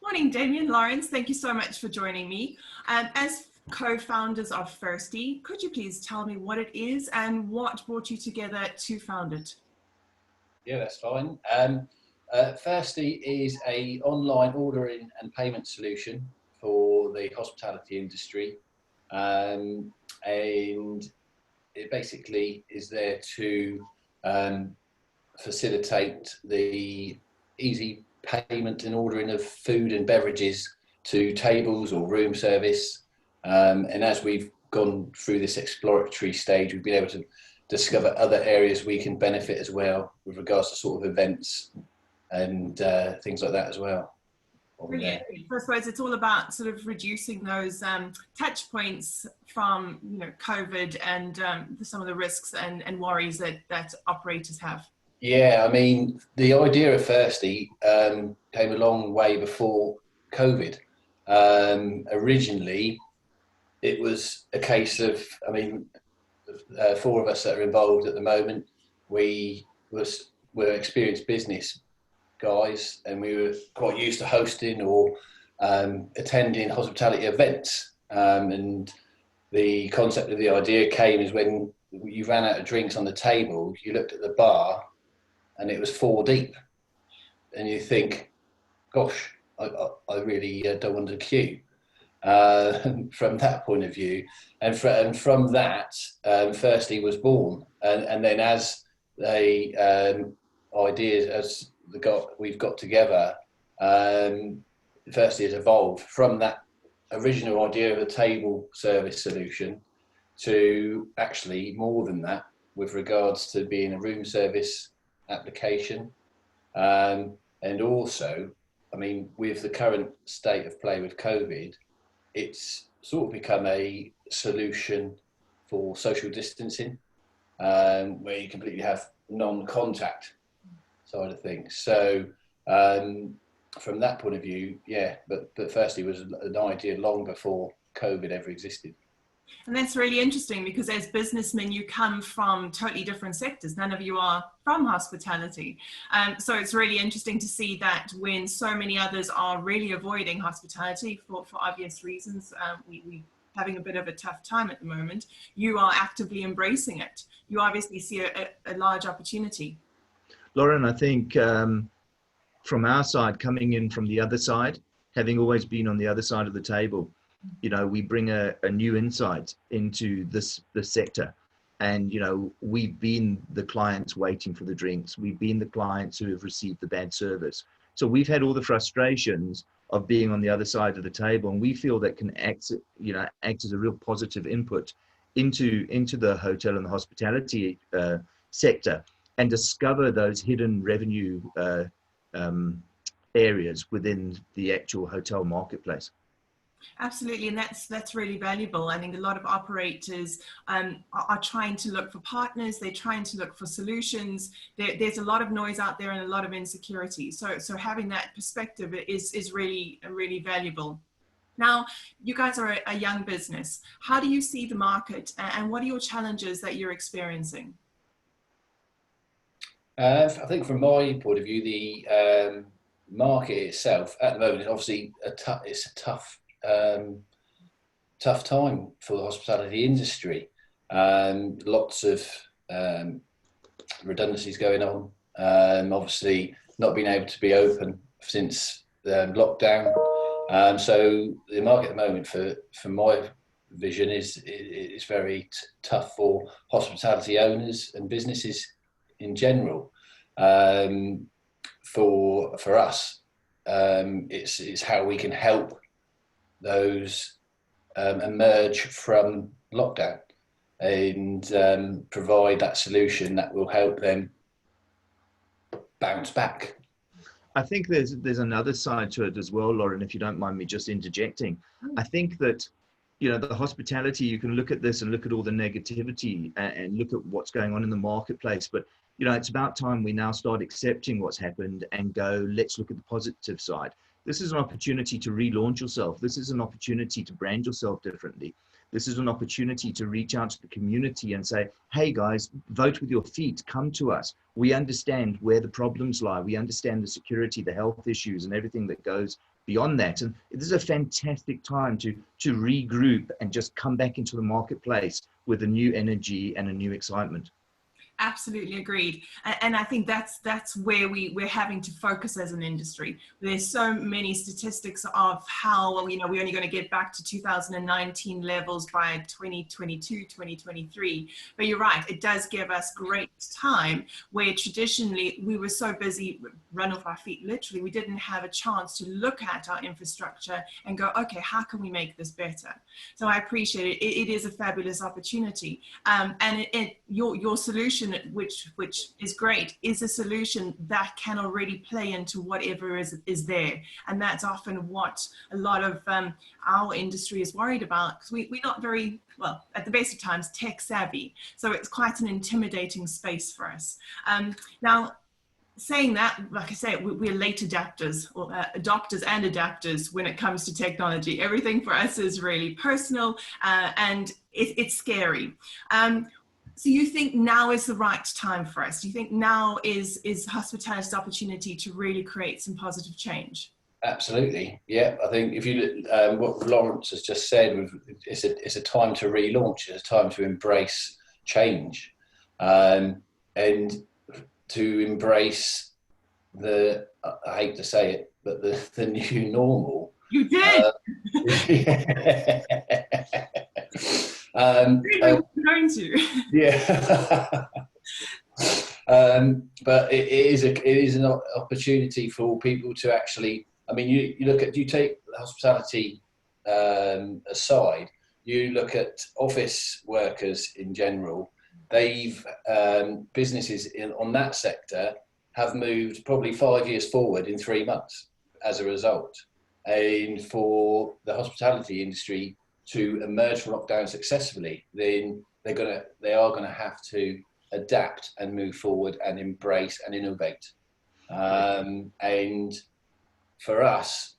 Morning, Damien, Lawrence. Thank you so much for joining me. As co-founders of Firsti, could you please tell me what it is and what brought you together to found it? Yeah, that's fine. Firsti is a online ordering and payment solution for the hospitality industry, and it basically is there to facilitate the easy payment and ordering of food and beverages to tables or room service. And as we've gone through this exploratory stage, we've been able to discover other areas we can benefit as well with regards to sort of events and things like that as well. Brilliant. So I suppose it's all about sort of reducing those touch points from COVID and some of the risks and worries that operators have. Yeah, I mean, the idea of Firsti came a long way before COVID. Originally, it was a case of, I mean, four of us that are involved at the moment, were experienced business guys, and we were quite used to hosting or attending hospitality events. And the concept of the idea came is when you ran out of drinks on the table, you looked at the bar and it was four deep, and you think, gosh, I really don't want to queue. From that point of view, and from that, Firsti was born, and then as the ideas as we've got together, Firsti has evolved from that original idea of a table service solution to actually more than that, with regards to being a room service application, and also, I mean, with the current state of play with COVID, it's sort of become a solution for social distancing, where you completely have non-contact side of things. So from that point of view, yeah, but Firsti was an idea long before COVID ever existed. And that's really interesting because as businessmen, you come from totally different sectors. None of you are from hospitality. So it's really interesting to see that when so many others are really avoiding hospitality for obvious reasons, we having a bit of a tough time at the moment, you are actively embracing it. You obviously see a large opportunity. Lauren, I think from our side, coming in from the other side, having always been on the other side of the table, we bring a new insight into this sector. And, we've been the clients waiting for the drinks. We've been the clients who have received the bad service. So we've had all the frustrations of being on the other side of the table. And we feel that can act as a real positive input into the hotel and the hospitality sector, and discover those hidden revenue areas within the actual hotel marketplace. Absolutely, and that's really valuable. I think a lot of operators are trying to look for partners. They're trying to look for solutions. There's a lot of noise out there and a lot of insecurity. So having that perspective is really valuable. Now, you guys are a young business. How do you see the market, and what are your challenges that you're experiencing? I think from my point of view, the market itself at the moment is obviously it's a tough time for the hospitality industry. Lots of redundancies going on. Obviously, not being able to be open since lockdown. So the market at the moment, for my vision, is very tough for hospitality owners and businesses in general. For us, it's how we can help those emerge from lockdown and provide that solution that will help them bounce back. I think there's another side to it as well, Lauren, if you don't mind me just interjecting. I think that, the hospitality, you can look at this and look at all the negativity and look at what's going on in the marketplace. But, it's about time we now start accepting what's happened and go, let's look at the positive side. This is an opportunity to relaunch yourself. This is an opportunity to brand yourself differently. This is an opportunity to reach out to the community and say, hey guys, vote with your feet, come to us. We understand where the problems lie. We understand the security, the health issues and everything that goes beyond that. And this is a fantastic time to regroup and just come back into the marketplace with a new energy and a new excitement. Absolutely agreed. And I think that's where we're having to focus as an industry. There's so many statistics of how, well, we're only going to get back to 2019 levels by 2022, 2023. But you're right, it does give us great time where traditionally we were so busy, run off our feet, literally, we didn't have a chance to look at our infrastructure and go, okay, how can we make this better? So I appreciate it. It is a fabulous opportunity. And your solution, which is great, is a solution that can already play into whatever is there. And that's often what a lot of our industry is worried about, because we're not very, well, at the best of times, tech savvy. So it's quite an intimidating space for us. Now, saying that, like I say, we're late adapters, or adopters and adapters when it comes to technology. Everything for us is really personal, and it's scary. So you think now is the right time for us? Do you think now is hospitality's opportunity to really create some positive change? Absolutely, yeah. I think if you what Lawrence has just said, it's a time to relaunch. It's a time to embrace change, and to embrace I hate to say it, but the new normal. You did. Going to. Yeah. But it is an opportunity for people to actually, I mean, you take hospitality aside, you look at office workers in general, businesses on that sector have moved probably 5 years forward in 3 months as a result. And for the hospitality industry to emerge from lockdown successfully, then they are going to have to adapt and move forward and embrace and innovate. And for us,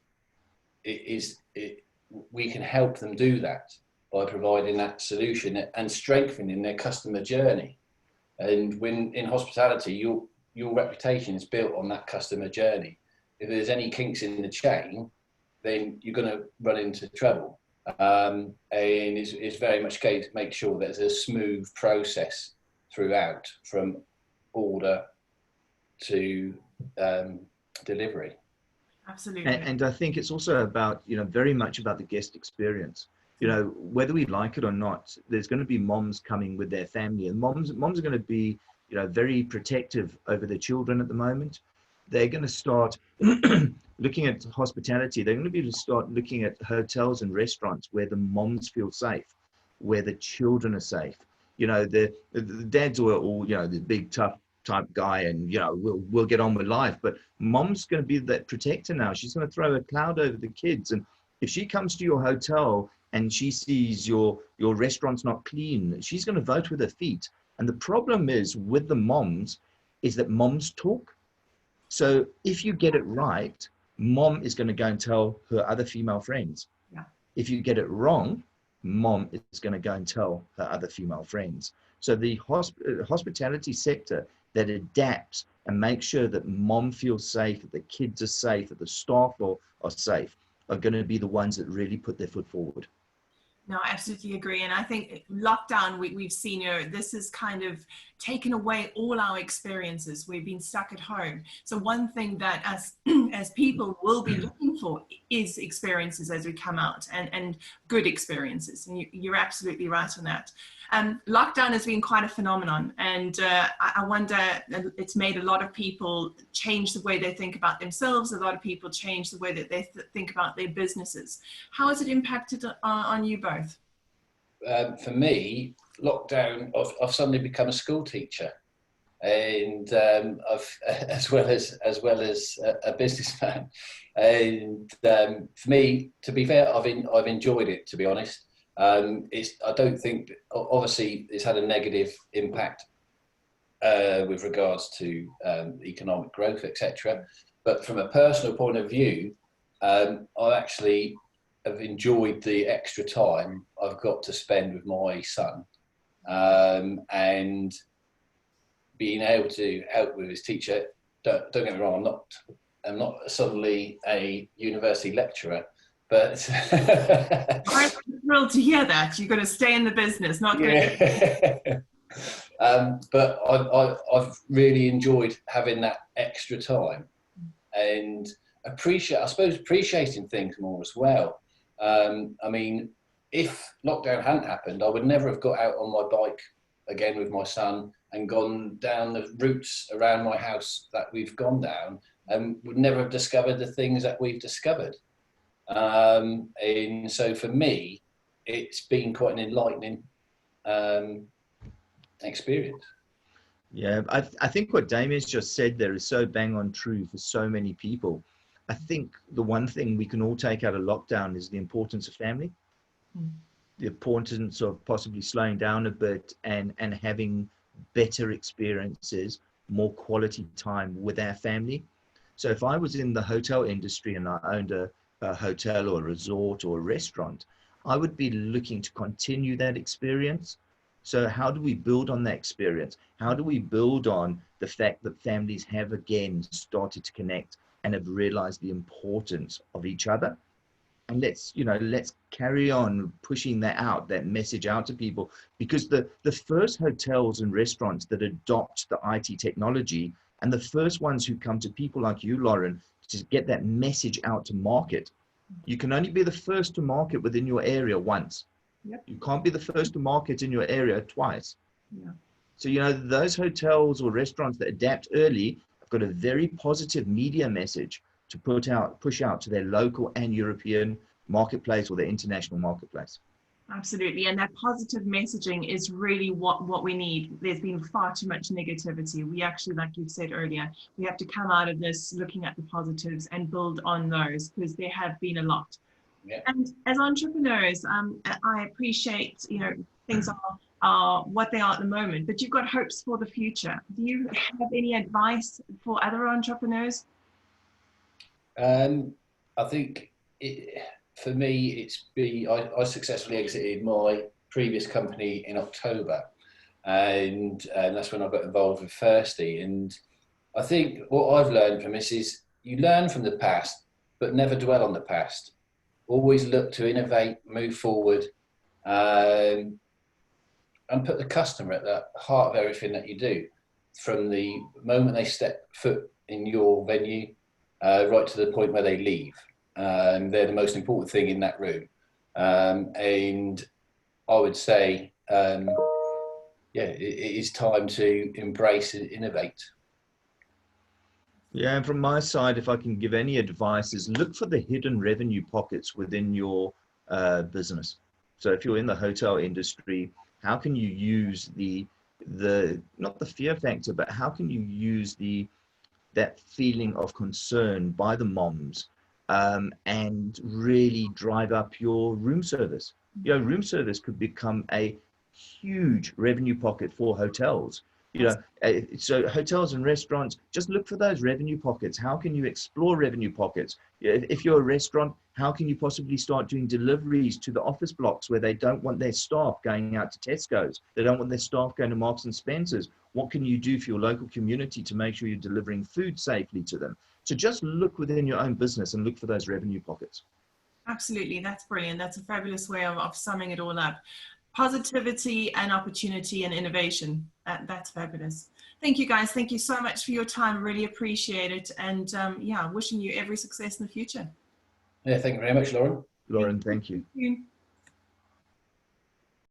we can help them do that by providing that solution and strengthening their customer journey. And when in hospitality, your reputation is built on that customer journey. If there's any kinks in the chain, then you're going to run into trouble. And it's very much case make sure that there's a smooth process throughout, from order to delivery. Absolutely. And I think it's also about, very much about the guest experience. Whether we like it or not, there's going to be moms coming with their family, and moms are going to be, very protective over their children at the moment. They're going to start looking at hospitality. They're going to be able to start looking at hotels and restaurants where the moms feel safe, where the children are safe. The dads are all, the big tough type guy, and we'll get on with life. But mom's going to be that protector now. She's going to throw a cloud over the kids, and if she comes to your hotel and she sees your restaurant's not clean, she's going to vote with her feet. And the problem is with the moms is that moms talk. So if you get it right, mom is going to go and tell her other female friends. Yeah. If you get it wrong, mom is going to go and tell her other female friends. So the hospitality sector that adapts and makes sure that mom feels safe, that the kids are safe, that the staff are safe, are going to be the ones that really put their foot forward. No, I absolutely agree. And I think lockdown, we've seen, this has kind of taken away all our experiences. We've been stuck at home. So one thing that as people will be looking for is experiences as we come out, and good experiences. And you're absolutely right on that. Lockdown has been quite a phenomenon. And I wonder, it's made a lot of people change the way they think about themselves. A lot of people change the way that they think about their businesses. How has it impacted on you both? For me, lockdown, I've suddenly become a school teacher, and I've as well as a businessman. And for me, to be fair, I've enjoyed it, to be honest. I don't think, obviously, it's had a negative impact with regards to economic growth, etc. But from a personal point of view, I actually have enjoyed the extra time I've got to spend with my son, and being able to help with his teacher. Don't get me wrong, I'm not I'm not suddenly a university lecturer, but I'm thrilled to hear that. You're going to stay in the business, not going to... But I've really enjoyed having that extra time and appreciating things more as well. I mean, if lockdown hadn't happened, I would never have got out on my bike again with my son and gone down the routes around my house that we've gone down, and would never have discovered the things that we've discovered. And so for me, it's been quite an enlightening experience. Yeah, I think what Damien's just said there is so bang on true for so many people. I think the one thing we can all take out of lockdown is the importance of family, the importance of possibly slowing down a bit and having better experiences, more quality time with our family. So if I was in the hotel industry and I owned a hotel or a resort or a restaurant, I would be looking to continue that experience. So how do we build on that experience? How do we build on the fact that families have again started to connect and have realized the importance of each other? And let's carry on pushing that out, that message out to people, because the first hotels and restaurants that adopt the IT technology and the first ones who come to people like you, Lauren, to get that message out to market, you can only be the first to market within your area once. Yep. You can't be the first to market in your area twice. Yeah. So, those hotels or restaurants that adapt early have got a very positive media message to push out to their local and European marketplace or their international marketplace. Absolutely. And that positive messaging is really what we need. There's been far too much negativity. We actually, like you said earlier, we have to come out of this looking at the positives and build on those, because there have been a lot. Yeah. And as entrepreneurs, I appreciate, things are what they are at the moment, but you've got hopes for the future. Do you have any advice for other entrepreneurs? I think for me, I successfully exited my previous company in October, and that's when I got involved with Firsti. And I think what I've learned from this is you learn from the past, but never dwell on the past. Always look to innovate, move forward, and put the customer at the heart of everything that you do. From the moment they step foot in your venue, right to the point where they leave. They're the most important thing in that room. And I would say, it is time to embrace and innovate. Yeah, and from my side, if I can give any advice, is look for the hidden revenue pockets within your business. So if you're in the hotel industry, how can you use the not the fear factor, but how can you use that feeling of concern by the moms and really drive up your room service? Room service could become a huge revenue pocket for hotels. So hotels and restaurants, just look for those revenue pockets. How can you explore revenue pockets? If you're a restaurant, how can you possibly start doing deliveries to the office blocks where they don't want their staff going out to Tesco's? They don't want their staff going to Marks and Spencer's. What can you do for your local community to make sure you're delivering food safely to them? So just look within your own business and look for those revenue pockets. Absolutely. That's brilliant. That's a fabulous way of summing it all up. Positivity and opportunity and innovation. That's fabulous. Thank you, guys. Thank you so much for your time. Really appreciate it. And wishing you every success in the future. Yeah, thank you very much, Lauren. Lauren, thank you. Thank you.